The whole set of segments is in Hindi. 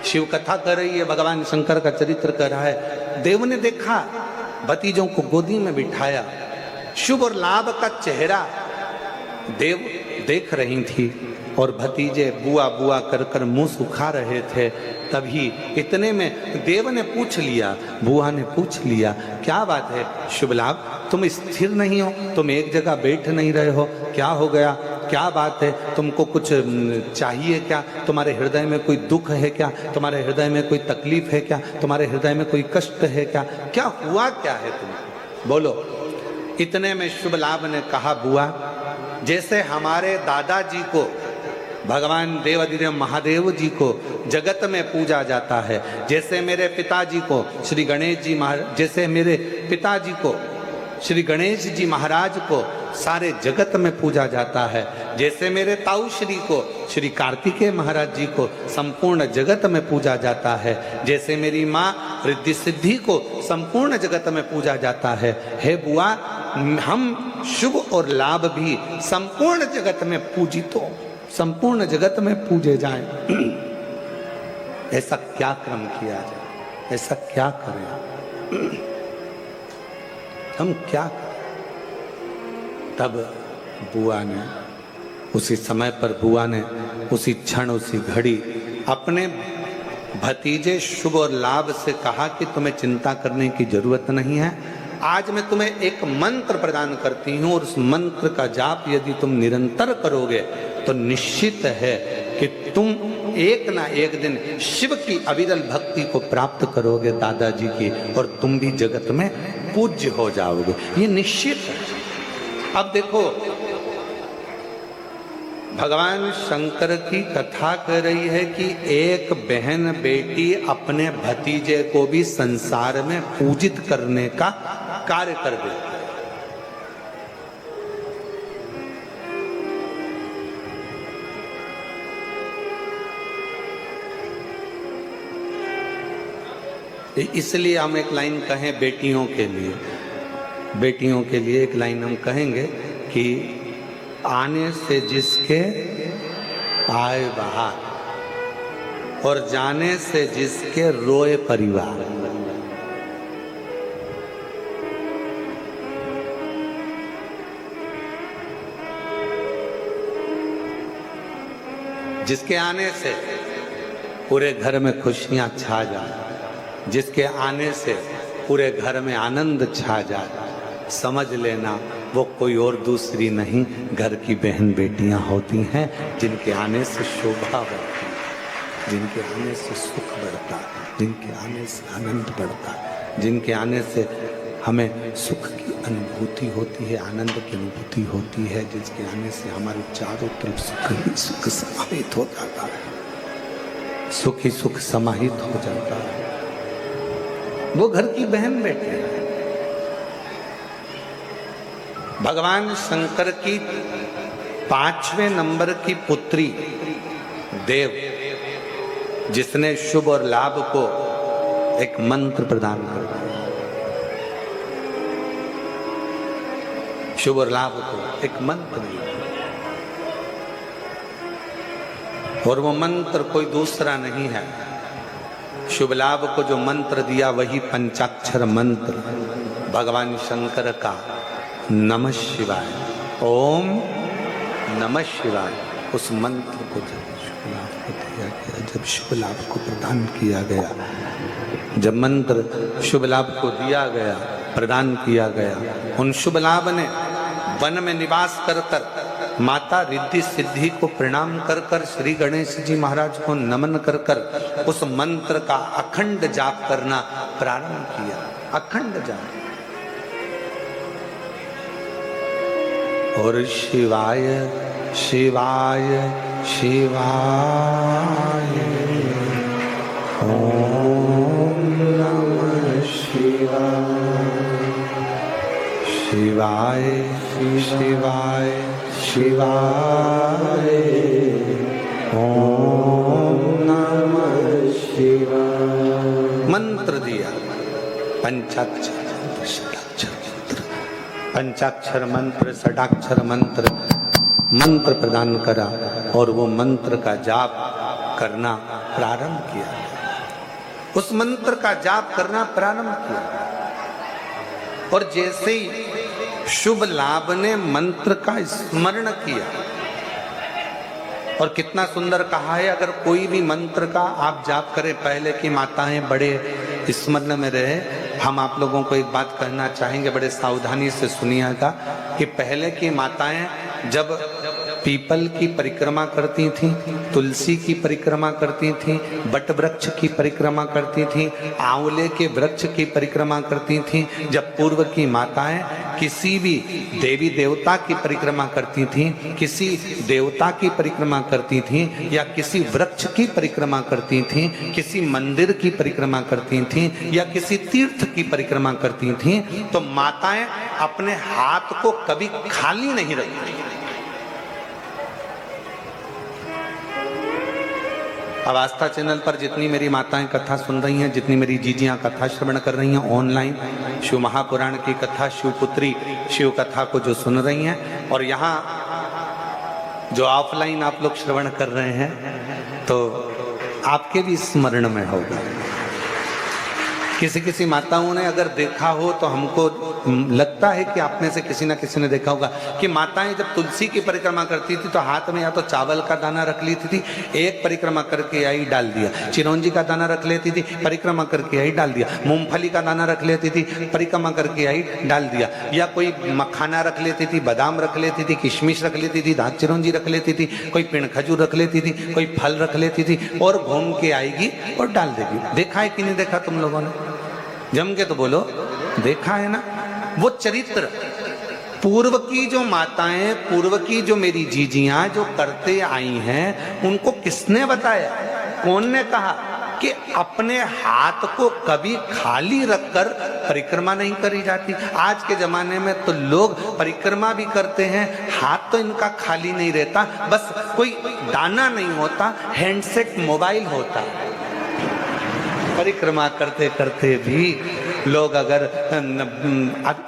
शिव कथा कर रही है, भगवान शंकर का चरित्र कर रहा है। देव ने देखा, भतीजों को गोदी में बिठाया, शुभ और लाभ का चेहरा देव देख रही थी और भतीजे बुआ बुआ कर कर मुंह सुखा रहे थे। तभी इतने में देव ने पूछ लिया, बुआ ने पूछ लिया, क्या बात है शुभ लाभ, तुम स्थिर नहीं हो, तुम एक जगह बैठ नहीं रहे हो, क्या हो गया, क्या बात है, तुमको कुछ चाहिए क्या, तुम्हारे हृदय में कोई दुख है क्या, तुम्हारे हृदय में कोई तकलीफ है क्या, तुम्हारे हृदय में कोई कष्ट है क्या हुआ क्या है तुमको, बोलो। इतने में शुभ लाभ ने कहा, बुआ जैसे हमारे दादाजी को भगवान देवाधिदेव महादेव जी को जगत में पूजा जाता है, जैसे मेरे पिताजी को श्री गणेश जी महाराज, जैसे मेरे पिताजी को श्री गणेश जी महाराज को सारे जगत में पूजा जाता है, जैसे मेरे ताऊ श्री को श्री कार्तिकेय महाराज जी को संपूर्ण जगत में पूजा जाता है, जैसे मेरी माँ रिद्धि सिद्धि को संपूर्ण जगत में पूजा जाता है, हे बुआ हम शुभ और लाभ भी संपूर्ण जगत में पूजित हो, संपूर्ण जगत में पूजे जाएं। ऐसा क्या क्रम किया जाए, ऐसा क्या करें, हम क्या करें। तब बुआ ने उसी समय पर, बुआ ने उसी क्षण उसी घड़ी अपने भतीजे शुभ और लाभ से कहा कि तुम्हें चिंता करने की जरूरत नहीं है, आज मैं तुम्हें एक मंत्र प्रदान करती हूँ और उस मंत्र का जाप यदि तुम निरंतर करोगे तो निश्चित है कि तुम एक ना एक दिन शिव की अविरल भक्ति को प्राप्त करोगे दादाजी की, और तुम भी जगत में पूज्य हो जाओगे, ये निश्चित है। अब देखो भगवान शंकर की कथा कह रही है कि एक बहन बेटी अपने भतीजे को भी संसार में पूजित करने का कार्य कर देती है। इसलिए हम एक लाइन कहें बेटियों के लिए, बेटियों के लिए एक लाइन हम कहेंगे कि आने से जिसके आए बहार और जाने से जिसके रोए परिवार। जिसके आने से पूरे घर में खुशियां छा जाए, जिसके आने से पूरे घर में आनंद छा जाए, समझ लेना वो कोई और दूसरी नहीं, घर की बहन बेटियां होती हैं, जिनके आने से शोभा बढ़ती है, जिनके आने से सुख बढ़ता है, जिनके आने से आनंद बढ़ता है, जिनके आने से हमें सुख की अनुभूति होती है, आनंद की अनुभूति होती है, जिसके आने से हमारे चारों तरफ सुख ही सुख समाहित हो जाता है, सुख ही सुख समाहित हो जाता है, वो घर की बहन बेटे हैं। भगवान शंकर की 5वें नंबर की पुत्री देव, जिसने शुभ और लाभ को एक मंत्र प्रदान कर दिया, शुभ और लाभ को एक मंत्र दिया, और वो मंत्र कोई दूसरा नहीं है, शुभ लाभ को जो मंत्र दिया वही पंचाक्षर मंत्र भगवान शंकर का नमः शिवाय, ओम नमः शिवाय। उस मंत्र को जब शुभ लाभ को दिया गया, जब शुभ लाभ को प्रदान किया गया, जब मंत्र शुभ लाभ को दिया गया, प्रदान किया गया, उन शुभ लाभ ने वन में निवास कर कर माता रिद्धि सिद्धि को प्रणाम कर कर, श्री गणेश जी महाराज को नमन कर कर उस मंत्र का अखंड जाप करना प्रारंभ किया, अखंड जाप। और शिवाय शिवाय शिवाय ओम नमः शिवाय, शिवाय शिवाय शिवाय ओम नमः शिवाय। मंत्र दिया, पंचाक्षर मंत्र, षडाक्षर मंत्र, पंचाक्षर मंत्र, षडाक्षर मंत्र, मंत्र प्रदान करा, और वो मंत्र का जाप करना प्रारंभ किया, उस मंत्र का जाप करना प्रारंभ किया। और जैसे ही शुभ लाभ ने मंत्र का स्मरण किया, और कितना सुंदर कहा है, अगर कोई भी मंत्र का आप जाप करें, पहले की माताएं बड़े स्मरण में रहे। हम आप लोगों को एक बात कहना चाहेंगे, बड़े सावधानी से सुनिएगा, कि पहले की माताएं जब पीपल की परिक्रमा करती थीं, तुलसी की परिक्रमा करती थीं, बट वृक्ष की परिक्रमा करती थीं, आंवले के वृक्ष की परिक्रमा करती थीं, जब पूर्व की माताएं किसी भी देवी देवता की परिक्रमा करती थीं, किसी देवता की परिक्रमा करती थीं, या किसी वृक्ष की परिक्रमा करती थीं, किसी मंदिर की परिक्रमा करती थीं, या किसी तीर्थ की परिक्रमा करती थीं, तो माताएं अपने हाथ को कभी खाली नहीं रखती। अब आस्था चैनल पर जितनी मेरी माताएं कथा सुन रही हैं, जितनी मेरी जीजियां कथा श्रवण कर रही हैं ऑनलाइन, शिव महापुराण की कथा, शिवपुत्री शिव कथा को जो सुन रही हैं, और यहाँ जो ऑफलाइन आप लोग श्रवण कर रहे हैं, तो आपके भी स्मरण में होगा। किसी किसी माताओं ने अगर देखा हो तो हमको लगता है कि आप में से किसी ना किसी ने देखा होगा कि माताएं जब तुलसी की परिक्रमा करती थी तो हाथ में या तो चावल का दाना रख लेती थी, एक परिक्रमा करके आई डाल दिया, चिरौंजी का दाना रख लेती थी, परिक्रमा करके आई डाल दिया, मूंगफली का दाना रख लेती थी, परिक्रमा करके आई डाल दिया, या कोई मखाना रख लेती थी, बादाम रख लेती थी, किशमिश रख लेती थी, दांत चिरौंजी रख लेती थी, कोई पिंड खजूर रख लेती थी, कोई फल रख लेती थी, और घूम के आएगी और डाल देगी। देखा है कि नहीं देखा तुम लोगों ने? जम के तो बोलो, देखा है ना? वो चरित्र पूर्व की जो माताएं, पूर्व की जो मेरी जीजियां जो करते आई हैं, उनको किसने बताया? कौन ने कहा कि अपने हाथ को कभी खाली रखकर परिक्रमा नहीं करी जाती? आज के जमाने में तो लोग परिक्रमा भी करते हैं, हाथ तो इनका खाली नहीं रहता, बस कोई दाना नहीं होता, हैंडसेट मोबाइल होता। परिक्रमा करते करते भी लोग अगर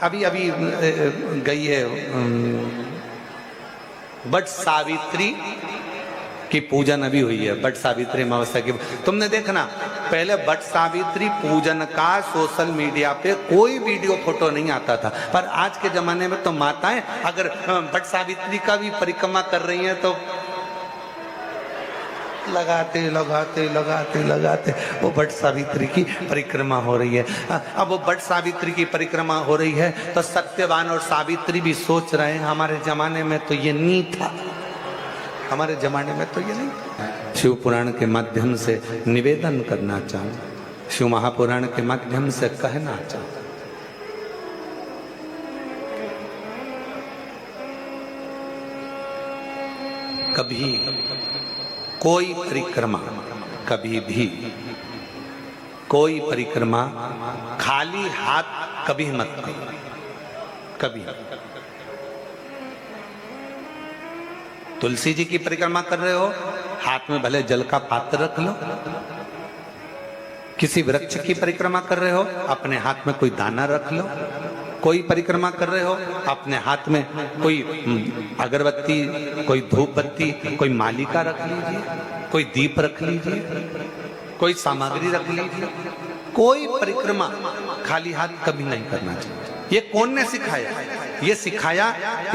अभी गई है बट सावित्री की पूजन अभी हुई है, बट सावित्री अमावस्या की। तुमने देखना पहले बट सावित्री पूजन का सोशल मीडिया पे कोई वीडियो फोटो नहीं आता था, पर आज के जमाने में तो माताएं अगर बट सावित्री का भी परिक्रमा कर रही हैं तो लगाते लगाते लगाते लगाते वो बट सावित्री की परिक्रमा हो रही है। अब वो बट सावित्री की परिक्रमा हो रही है तो सत्यवान और सावित्री भी सोच रहे हैं हमारे जमाने में तो ये नहीं था, हमारे जमाने में तो ये नहीं था। शिव पुराण के माध्यम से निवेदन करना चाहूँ, शिव महापुराण के माध्यम से कहना चाहूँ, कभी कोई परिक्रमा, कभी भी कोई परिक्रमा खाली हाथ कभी मत करो, कभी। तुलसी जी की परिक्रमा कर रहे हो, हाथ में भले जल का पात्र रख लो। किसी वृक्ष की परिक्रमा कर रहे हो, अपने हाथ में कोई दाना रख लो। कोई परिक्रमा कर रहे हो, अपने हाथ में कोई अगरबत्ती, कोई धूप बत्ती, कोई मालिका रख लीजिए, कोई दीप रख लीजिए, कोई सामग्री रख लीजिए। कोई परिक्रमा खाली हाथ कभी नहीं करना चाहिए। ये कौन ने सिखाया? ये सिखाया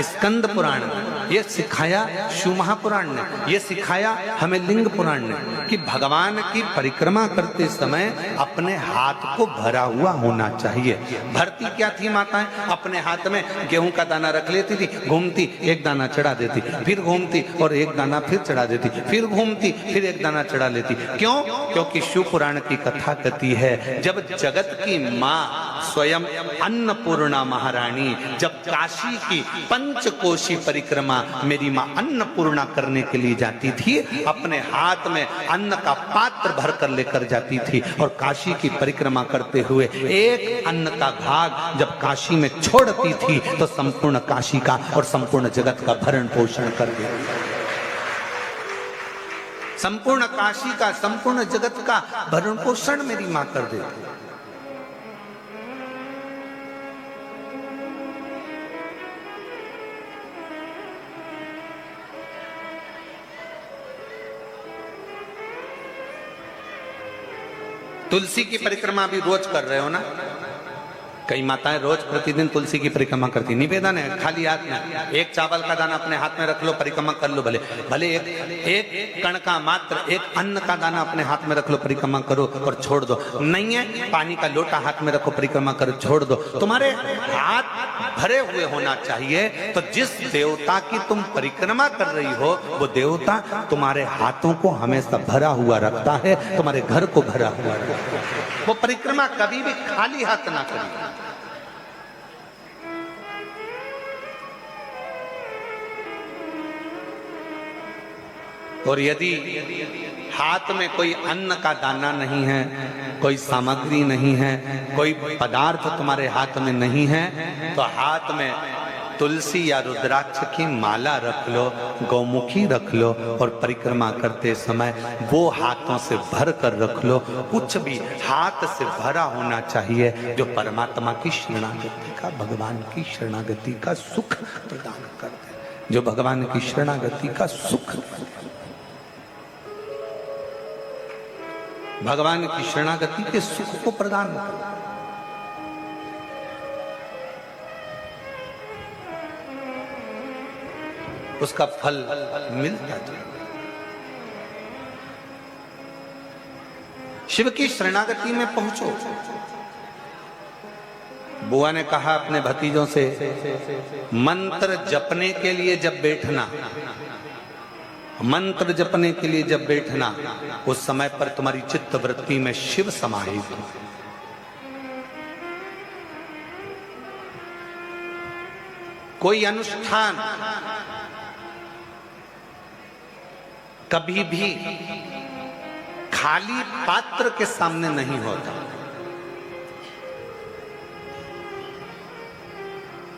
स्कंद पुराण ने, ये सिखाया शिव महापुराण ने, ये सिखाया हमें लिंग पुराण ने कि भगवान की परिक्रमा करते समय अपने हाथ को भरा हुआ होना चाहिए। भरती क्या थी माताएं? अपने हाथ में गेहूं का दाना रख लेती थी, घूमती एक दाना चढ़ा देती, फिर घूमती और एक दाना फिर चढ़ा देती, फिर घूमती फिर एक दाना चढ़ा लेती। क्यों? क्योंकि शिव पुराण की कथा कहती है जब जगत की माँ स्वयं अन्नपूर्णा महारानी जब काशी की पंचकोशी परिक्रमा मेरी माँ अन्नपूर्णा करने के लिए जाती थी, अपने हाथ में अन्न का पात्र भर कर लेकर जाती थी और काशी की परिक्रमा करते हुए एक अन्न का भाग जब काशी में छोड़ती थी तो संपूर्ण काशी का और संपूर्ण जगत का भरण पोषण कर दिया। संपूर्ण काशी का, संपूर्ण जगत का भरण पोषण मेरी माँ कर देती। तुलसी की परिक्रमा भी रोज कर रहे हो ना? कई माताएं रोज प्रतिदिन तुलसी की परिक्रमा करती। निवेदन है खाली हाथ में एक चावल का दाना अपने हाथ में रख लो, परिक्रमा कर लो। भले भले एक कण का मात्र एक अन्न का दाना अपने हाथ में रख लो, परिक्रमा करो और छोड़ दो। नहीं है पानी का लोटा हाथ में रखो, परिक्रमा करो, छोड़ दो। तुम्हारे हाथ भरे हुए होना चाहिए। तो जिस देवता की तुम परिक्रमा कर रही हो वो देवता तुम्हारे हाथों को हमेशा भरा हुआ रखता है, तुम्हारे घर को भरा हुआ रखता है। वो परिक्रमा कभी भी खाली हाथ ना करिए। और यदि हाथ में कोई अन्न का दाना नहीं है, कोई सामग्री नहीं है, कोई पदार्थ तुम्हारे हाथ में नहीं है, तो हाथ में तुलसी या रुद्राक्ष की माला रख लो, गौमुखी रख लो और परिक्रमा करते समय वो हाथों से भर कर रख लो। कुछ भी हाथ से भरा होना चाहिए जो परमात्मा की शरणागति का, भगवान की शरणागति का सुख प्रदान कर दे, जो भगवान की शरणागति का सुख, भगवान की शरणागति के सुख को प्रदान कर। उसका फल मिलता है। शिव की शरणागति में पहुंचो। बुआ ने कहा अपने भतीजों से, मंत्र जपने के लिए जब बैठना, मंत्र जपने के लिए जब बैठना, उस समय पर तुम्हारी चित्त वृत्ति में शिव समाहित हो। कोई अनुष्ठान कभी भी खाली पात्र के सामने नहीं होता।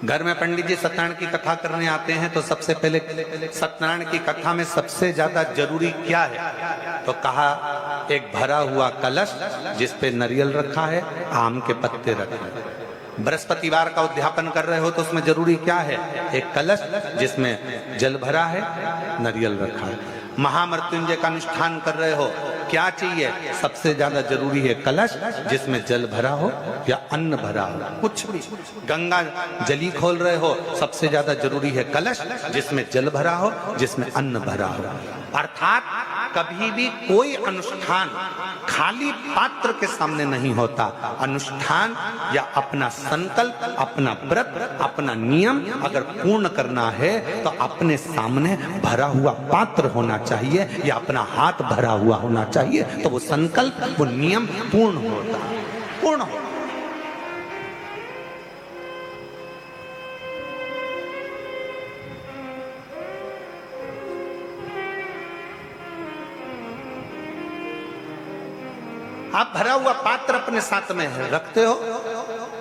घर में पंडित जी सत्यनारायण की कथा करने आते हैं तो सबसे पहले सत्यनारायण की कथा में सबसे ज्यादा जरूरी क्या है? तो कहा एक भरा हुआ कलश जिस पे नारियल रखा है, आम के पत्ते रखे हैं। बृहस्पतिवार का उद्यापन कर रहे हो तो उसमें जरूरी क्या है? एक कलश जिसमें जल भरा है, नारियल रखा है। महामृत्युंजय का अनुष्ठान कर रहे हो, क्या चाहिए? सबसे ज्यादा जरूरी है कलश जिसमें जल भरा हो या अन्न भरा हो। कुछ भी गंगा जली खोल रहे हो, सबसे ज्यादा जरूरी है कलश जिसमें जल भरा हो, जिसमें अन्न भरा हो। अर्थात कभी भी कोई अनुष्ठान खाली पात्र के सामने नहीं होता। अनुष्ठान या अपना संकल्प, अपना व्रत, अपना नियम अगर पूर्ण करना है तो अपने सामने भरा हुआ पात्र होना चाहिए या अपना हाथ भरा हुआ होना चाहिए, तो वो संकल्प, वो नियम पूर्ण होता, पूर्ण होता। आप भरा हुआ पात्र अपने साथ में रखते हो,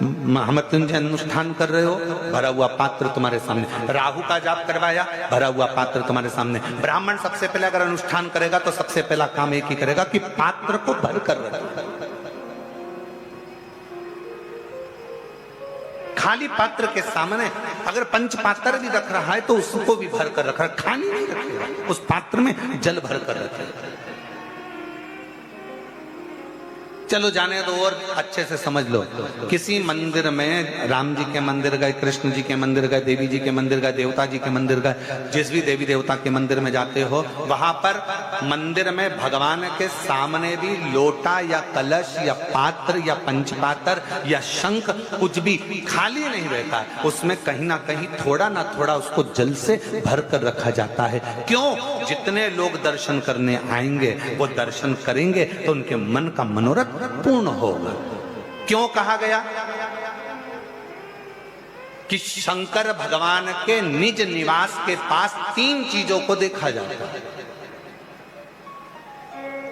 महामृत्युंजय अनुष्ठान कर रहे हो, भरा हुआ पात्र तुम्हारे सामने। राहु का जाप करवाया, भरा हुआ पात्र तुम्हारे सामने। ब्राह्मण सबसे पहले अगर अनुष्ठान करेगा तो सबसे पहला काम एक ही करेगा कि पात्र को भर कर रखे। खाली पात्र के सामने अगर पंच पात्र भी रख रहा है तो उसको भी भर कर रख रहा है, खाली नहीं रखेगा, उस पात्र में जल भर कर रखेगा। चलो जाने दो और अच्छे से समझ लो। किसी मंदिर में राम जी के मंदिर गए, कृष्ण जी के मंदिर गए, देवी जी के मंदिर गए, देवता जी के मंदिर गए, जिस भी देवी देवता के मंदिर में जाते हो वहां पर मंदिर में भगवान के सामने भी लोटा या कलश या पात्र या पंचपात्र या शंख कुछ भी खाली नहीं रहता है। उसमें कहीं ना कहीं थोड़ा ना थोड़ा उसको जल से भर कर रखा जाता है। क्यों? जितने लोग दर्शन करने आएंगे वो दर्शन करेंगे तो उनके मन का मनोरथ पूर्ण होगा। क्यों कहा गया कि शंकर भगवान के निज निवास के पास तीन चीजों को देखा जाता है?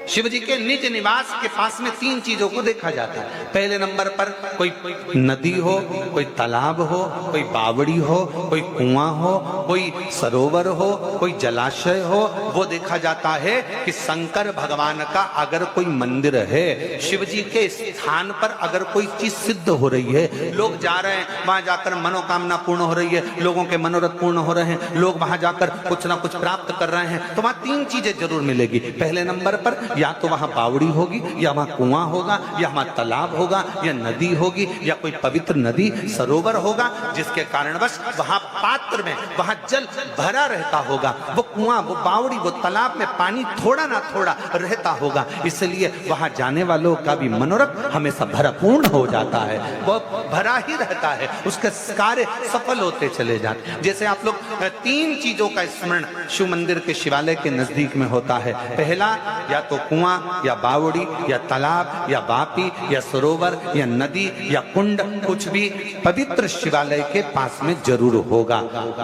शिव जी के निज निवास के पास में तीन चीजों को देखा जाता है। पहले नंबर पर कोई नदी हो, कोई तालाब हो, कोई बावड़ी हो, कोई कुआं हो, कोई सरोवर हो, कोई जलाशय हो, वो देखा जाता है कि शंकर भगवान का अगर कोई मंदिर है, शिव जी के स्थान पर अगर कोई चीज सिद्ध हो रही है, लोग जा रहे हैं वहां जाकर मनोकामना पूर्ण हो रही है, लोगों के मनोरथ पूर्ण हो रहे हैं, लोग वहां जाकर कुछ ना कुछ प्राप्त कर रहे हैं, तो वहां तीन चीजें जरूर मिलेगी। पहले नंबर पर या तो वहां बावड़ी होगी, या वहां कुआं होगा, या वहां तालाब होगा, या नदी होगी, या कोई पवित्र नदी सरोवर होगा, जिसके कारणवश वहां पात्र में वहां जल भरा रहता होगा। वो कुआं, वो बावड़ी, वो तालाब में पानी थोड़ा ना थोड़ा रहता होगा, इसलिए वहां जाने वालों का भी मनोरथ हमेशा भरपूर्ण हो जाता है, वो भरा ही रहता है, उसके कार्य सफल होते चले जाते हैं। जैसे आप लोग 3 चीजों का स्मरण शिव मंदिर के शिवालय के नजदीक में होता है। पहला, या तो कुआं, या बावड़ी, या तालाब, या बापी, या सरोवर, या नदी, या कुंड, कुछ भी पवित्र शिवालय के पास में जरूर होगा।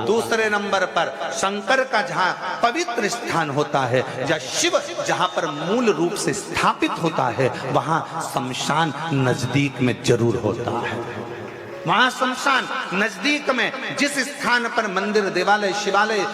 दूसरे नंबर पर शंकर का जहां पवित्र स्थान होता है, जहां शिव जहां पर मूल रूप से स्थापित होता है, वहां शमशान नजदीक में जरूर होता है। वहां शमशान नजदीक में जिस स्थान पर मंदिर, देवालय, शिवालय